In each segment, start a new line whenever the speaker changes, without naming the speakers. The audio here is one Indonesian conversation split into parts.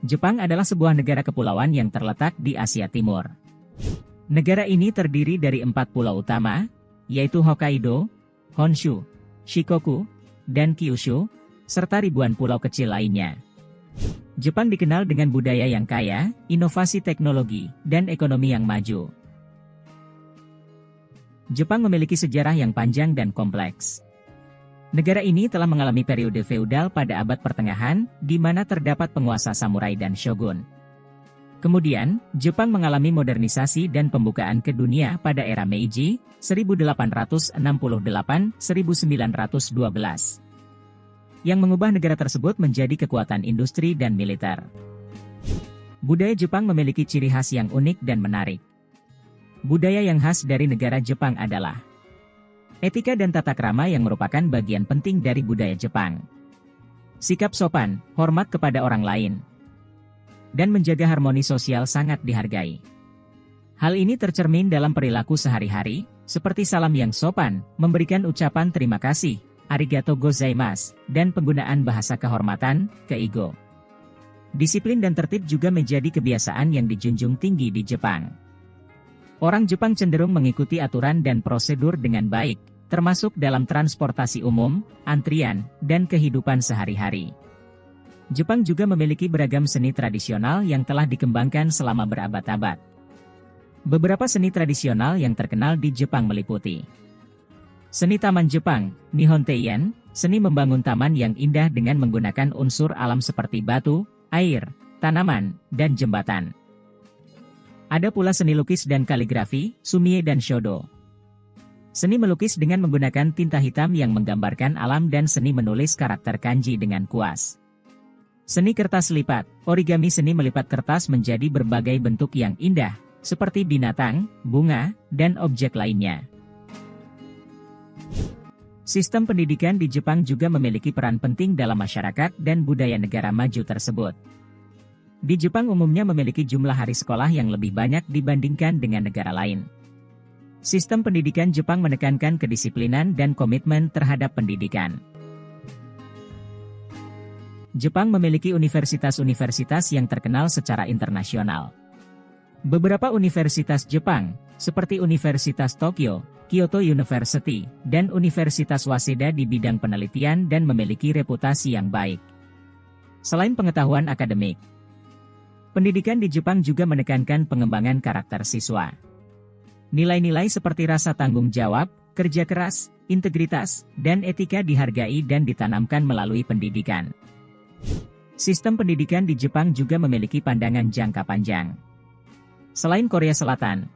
Jepang adalah sebuah negara kepulauan yang terletak di Asia Timur. Negara ini terdiri dari 4 pulau utama, yaitu Hokkaido, Honshu, Shikoku, dan Kyushu, serta ribuan pulau kecil lainnya. Jepang dikenal dengan budaya yang kaya, inovasi teknologi, dan ekonomi yang maju. Jepang memiliki sejarah yang panjang dan kompleks. Negara ini telah mengalami periode feudal pada abad pertengahan, di mana terdapat penguasa samurai dan shogun. Kemudian, Jepang mengalami modernisasi dan pembukaan ke dunia pada era Meiji, 1868-1912, yang mengubah negara tersebut menjadi kekuatan industri dan militer. Budaya Jepang memiliki ciri khas yang unik dan menarik. Budaya yang khas dari negara Jepang adalah etika dan tata krama yang merupakan bagian penting dari budaya Jepang. Sikap sopan, hormat kepada orang lain, dan menjaga harmoni sosial sangat dihargai. Hal ini tercermin dalam perilaku sehari-hari, seperti salam yang sopan, memberikan ucapan terima kasih, arigato gozaimasu, dan penggunaan bahasa kehormatan, keigo. Disiplin dan tertib juga menjadi kebiasaan yang dijunjung tinggi di Jepang. Orang Jepang cenderung mengikuti aturan dan prosedur dengan baik, termasuk dalam transportasi umum, antrian, dan kehidupan sehari-hari. Jepang juga memiliki beragam seni tradisional yang telah dikembangkan selama berabad-abad. Beberapa seni tradisional yang terkenal di Jepang meliputi seni Taman Jepang, Nihon Teien, seni membangun taman yang indah dengan menggunakan unsur alam seperti batu, air, tanaman, dan jembatan. Ada pula seni lukis dan kaligrafi, Sumie dan Shodo. Seni melukis dengan menggunakan tinta hitam yang menggambarkan alam dan seni menulis karakter kanji dengan kuas. Seni kertas lipat, origami seni melipat kertas menjadi berbagai bentuk yang indah, seperti binatang, bunga, dan objek lainnya. Sistem pendidikan di Jepang juga memiliki peran penting dalam masyarakat dan budaya negara maju tersebut. Di Jepang umumnya memiliki jumlah hari sekolah yang lebih banyak dibandingkan dengan negara lain. Sistem pendidikan Jepang menekankan kedisiplinan dan komitmen terhadap pendidikan. Jepang memiliki universitas-universitas yang terkenal secara internasional. Beberapa universitas Jepang, seperti Universitas Tokyo, Kyoto University, dan Universitas Waseda di bidang penelitian dan memiliki reputasi yang baik. Selain pengetahuan akademik, pendidikan di Jepang juga menekankan pengembangan karakter siswa. Nilai-nilai seperti rasa tanggung jawab, kerja keras, integritas, dan etika dihargai dan ditanamkan melalui pendidikan. Sistem pendidikan di Jepang juga memiliki pandangan jangka panjang. Selain Korea Selatan,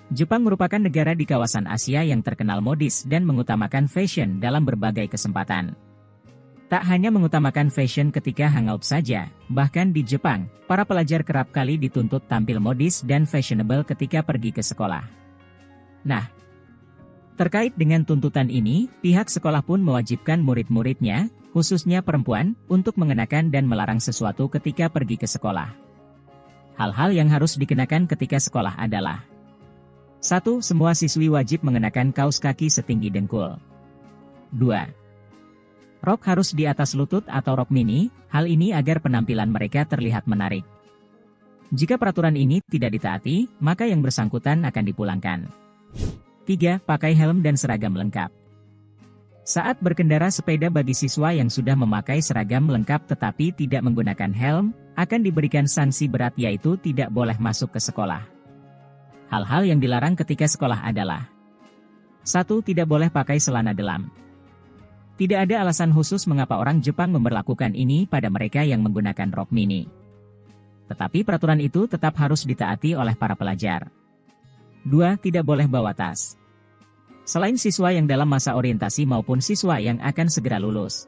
Jepang merupakan negara di kawasan Asia yang terkenal modis dan mengutamakan fashion dalam berbagai kesempatan. Tak hanya mengutamakan fashion ketika hangout saja, bahkan di Jepang, para pelajar kerap kali dituntut tampil modis dan fashionable ketika pergi ke sekolah. Nah, terkait dengan tuntutan ini, pihak sekolah pun mewajibkan murid-muridnya, khususnya perempuan, untuk mengenakan dan melarang sesuatu ketika pergi ke sekolah. Hal-hal yang harus dikenakan ketika sekolah adalah 1. Semua siswi wajib mengenakan kaos kaki setinggi dengkul. 2. Rok harus di atas lutut atau rok mini, hal ini agar penampilan mereka terlihat menarik. Jika peraturan ini tidak ditaati, maka yang bersangkutan akan dipulangkan. 3. Pakai helm dan seragam lengkap. Saat berkendara sepeda bagi siswa yang sudah memakai seragam lengkap tetapi tidak menggunakan helm, akan diberikan sanksi berat yaitu tidak boleh masuk ke sekolah. Hal-hal yang dilarang ketika sekolah adalah 1. Tidak boleh pakai celana dalam. Tidak ada alasan khusus mengapa orang Jepang memberlakukan ini pada mereka yang menggunakan rok mini. Tetapi peraturan itu tetap harus ditaati oleh para pelajar. 2. Tidak boleh bawa tas. Selain siswa yang dalam masa orientasi maupun siswa yang akan segera lulus,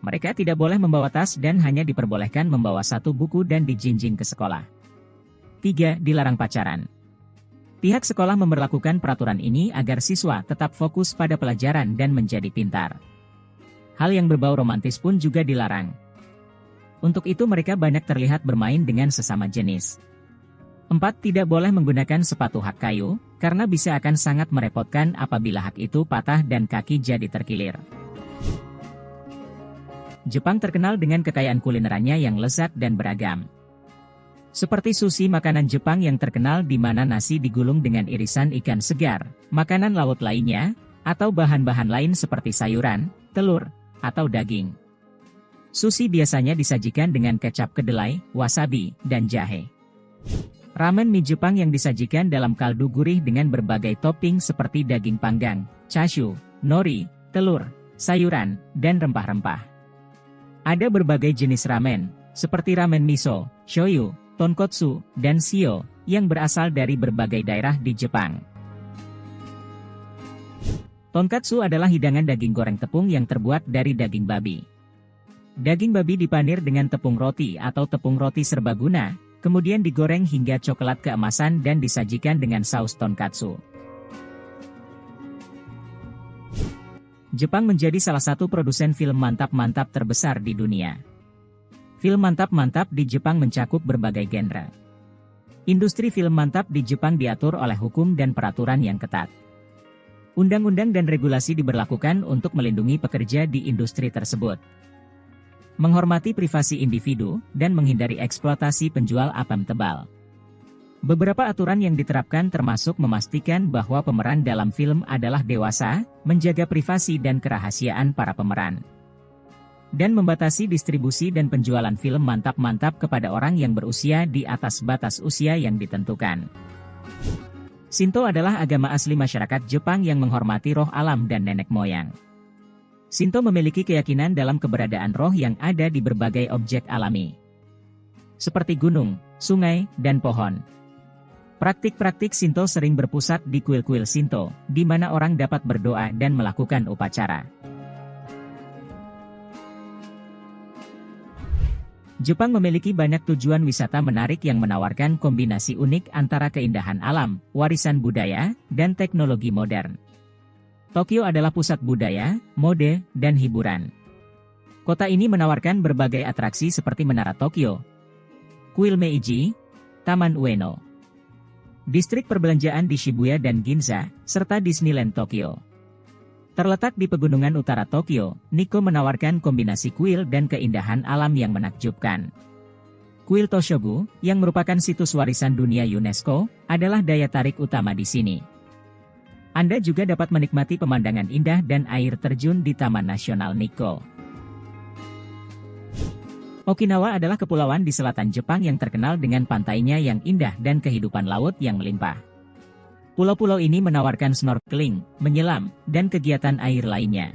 mereka tidak boleh membawa tas dan hanya diperbolehkan membawa 1 buku dan dijinjing ke sekolah. 3. Dilarang pacaran. Pihak sekolah memberlakukan peraturan ini agar siswa tetap fokus pada pelajaran dan menjadi pintar. Hal yang berbau romantis pun juga dilarang. Untuk itu mereka banyak terlihat bermain dengan sesama jenis. 4. Tidak boleh menggunakan sepatu hak kayu, karena bisa akan sangat merepotkan apabila hak itu patah dan kaki jadi terkilir. Jepang terkenal dengan kekayaan kulinerannya yang lezat dan beragam. Seperti sushi, makanan Jepang yang terkenal di mana nasi digulung dengan irisan ikan segar, makanan laut lainnya, atau bahan-bahan lain seperti sayuran, telur, atau daging. Sushi biasanya disajikan dengan kecap kedelai, wasabi, dan jahe. Ramen mie Jepang yang disajikan dalam kaldu gurih dengan berbagai topping seperti daging panggang, chashu, nori, telur, sayuran, dan rempah-rempah. Ada berbagai jenis ramen, seperti ramen miso, shoyu, tonkotsu, dan shio, yang berasal dari berbagai daerah di Jepang. Tonkatsu adalah hidangan daging goreng tepung yang terbuat dari daging babi. Daging babi dipanir dengan tepung roti atau tepung roti serbaguna, kemudian digoreng hingga coklat keemasan dan disajikan dengan saus tonkatsu. Jepang menjadi salah satu produsen film mantap-mantap terbesar di dunia. Film mantap-mantap di Jepang mencakup berbagai genre. Industri film mantap di Jepang diatur oleh hukum dan peraturan yang ketat. Undang-undang dan regulasi diberlakukan untuk melindungi pekerja di industri tersebut, menghormati privasi individu, dan menghindari eksploitasi penjual apem tebal. Beberapa aturan yang diterapkan termasuk memastikan bahwa pemeran dalam film adalah dewasa, menjaga privasi dan kerahasiaan para pemeran, dan membatasi distribusi dan penjualan film mantap-mantap kepada orang yang berusia di atas batas usia yang ditentukan. Shinto adalah agama asli masyarakat Jepang yang menghormati roh alam dan nenek moyang. Shinto memiliki keyakinan dalam keberadaan roh yang ada di berbagai objek alami, seperti gunung, sungai, dan pohon. Praktik-praktik Shinto sering berpusat di kuil-kuil Shinto, di mana orang dapat berdoa dan melakukan upacara. Jepang memiliki banyak tujuan wisata menarik yang menawarkan kombinasi unik antara keindahan alam, warisan budaya, dan teknologi modern. Tokyo adalah pusat budaya, mode, dan hiburan. Kota ini menawarkan berbagai atraksi seperti Menara Tokyo, Kuil Meiji, Taman Ueno, distrik perbelanjaan di Shibuya dan Ginza, serta Disneyland Tokyo. Terletak di pegunungan utara Tokyo, Nikko menawarkan kombinasi kuil dan keindahan alam yang menakjubkan. Kuil Toshogu, yang merupakan situs warisan dunia UNESCO, adalah daya tarik utama di sini. Anda juga dapat menikmati pemandangan indah dan air terjun di Taman Nasional Nikko. Okinawa adalah kepulauan di selatan Jepang yang terkenal dengan pantainya yang indah dan kehidupan laut yang melimpah. Pulau-pulau ini menawarkan snorkeling, menyelam, dan kegiatan air lainnya.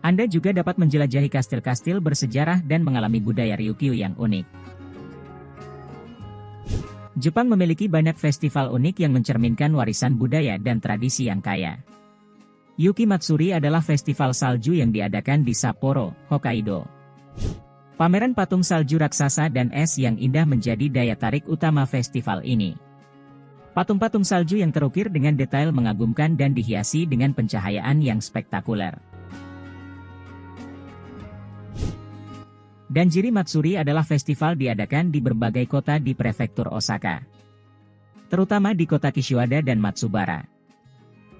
Anda juga dapat menjelajahi kastil-kastil bersejarah dan mengalami budaya Ryukyu yang unik. Jepang memiliki banyak festival unik yang mencerminkan warisan budaya dan tradisi yang kaya. Yuki Matsuri adalah festival salju yang diadakan di Sapporo, Hokkaido. Pameran patung salju raksasa dan es yang indah menjadi daya tarik utama festival ini. Patung-patung salju yang terukir dengan detail mengagumkan dan dihiasi dengan pencahayaan yang spektakuler. Danjiri Matsuri adalah festival diadakan di berbagai kota di prefektur Osaka, terutama di kota Kishiwada dan Matsubara.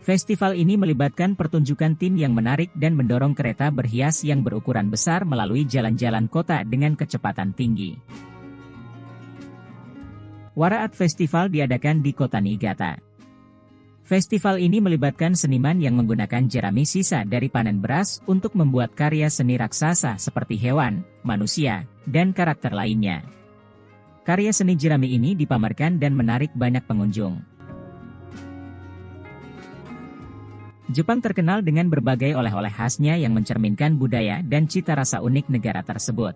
Festival ini melibatkan pertunjukan tim yang menarik dan mendorong kereta berhias yang berukuran besar melalui jalan-jalan kota dengan kecepatan tinggi. Wara Art Festival diadakan di kota Niigata. Festival ini melibatkan seniman yang menggunakan jerami sisa dari panen beras untuk membuat karya seni raksasa seperti hewan, manusia, dan karakter lainnya. Karya seni jerami ini dipamerkan dan menarik banyak pengunjung. Jepang terkenal dengan berbagai oleh-oleh khasnya yang mencerminkan budaya dan cita rasa unik negara tersebut.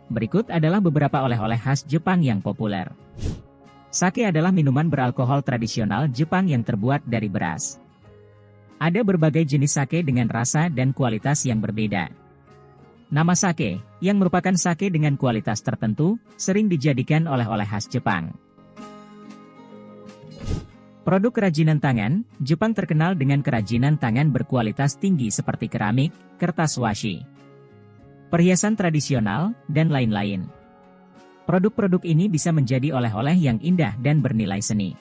Berikut adalah beberapa oleh-oleh khas Jepang yang populer. Sake adalah minuman beralkohol tradisional Jepang yang terbuat dari beras. Ada berbagai jenis sake dengan rasa dan kualitas yang berbeda. Nama sake, yang merupakan sake dengan kualitas tertentu, sering dijadikan oleh-oleh khas Jepang. Produk kerajinan tangan, Jepang terkenal dengan kerajinan tangan berkualitas tinggi seperti keramik, kertas washi, perhiasan tradisional, dan lain-lain. Produk-produk ini bisa menjadi oleh-oleh yang indah dan bernilai seni.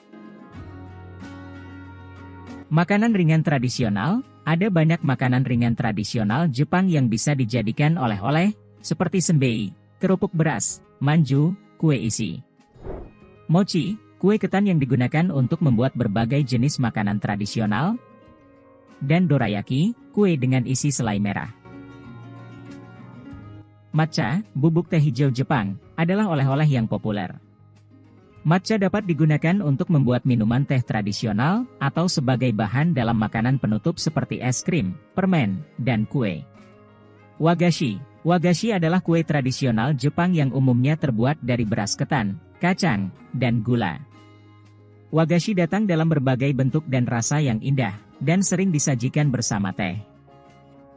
Makanan ringan tradisional, Ada banyak makanan ringan tradisional Jepang yang bisa dijadikan oleh-oleh, seperti senbei, kerupuk beras, manju, kue isi. Mochi, kue ketan yang digunakan untuk membuat berbagai jenis makanan tradisional. Dan dorayaki, kue dengan isi selai merah. Matcha, bubuk teh hijau Jepang, adalah oleh-oleh yang populer. Matcha dapat digunakan untuk membuat minuman teh tradisional, atau sebagai bahan dalam makanan penutup seperti es krim, permen, dan kue. Wagashi, wagashi adalah kue tradisional Jepang yang umumnya terbuat dari beras ketan, kacang, dan gula. Wagashi datang dalam berbagai bentuk dan rasa yang indah, dan sering disajikan bersama teh.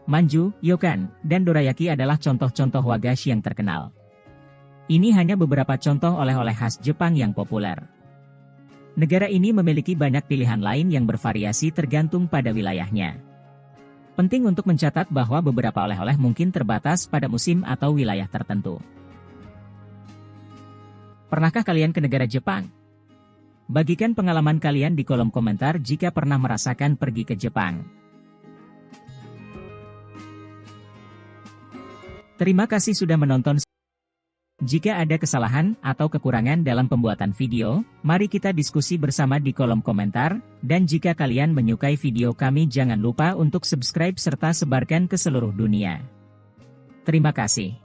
Manju, yokan, dan dorayaki adalah contoh-contoh wagashi yang terkenal. Ini hanya beberapa contoh oleh-oleh khas Jepang yang populer. Negara ini memiliki banyak pilihan lain yang bervariasi tergantung pada wilayahnya. Penting untuk mencatat bahwa beberapa oleh-oleh mungkin terbatas pada musim atau wilayah tertentu. Pernahkah kalian ke negara Jepang? Bagikan pengalaman kalian di kolom komentar jika pernah merasakan pergi ke Jepang. Terima kasih sudah menonton. Jika ada kesalahan atau kekurangan dalam pembuatan video, mari kita diskusi bersama di kolom komentar, dan jika kalian menyukai video kami jangan lupa untuk subscribe serta sebarkan ke seluruh dunia. Terima kasih.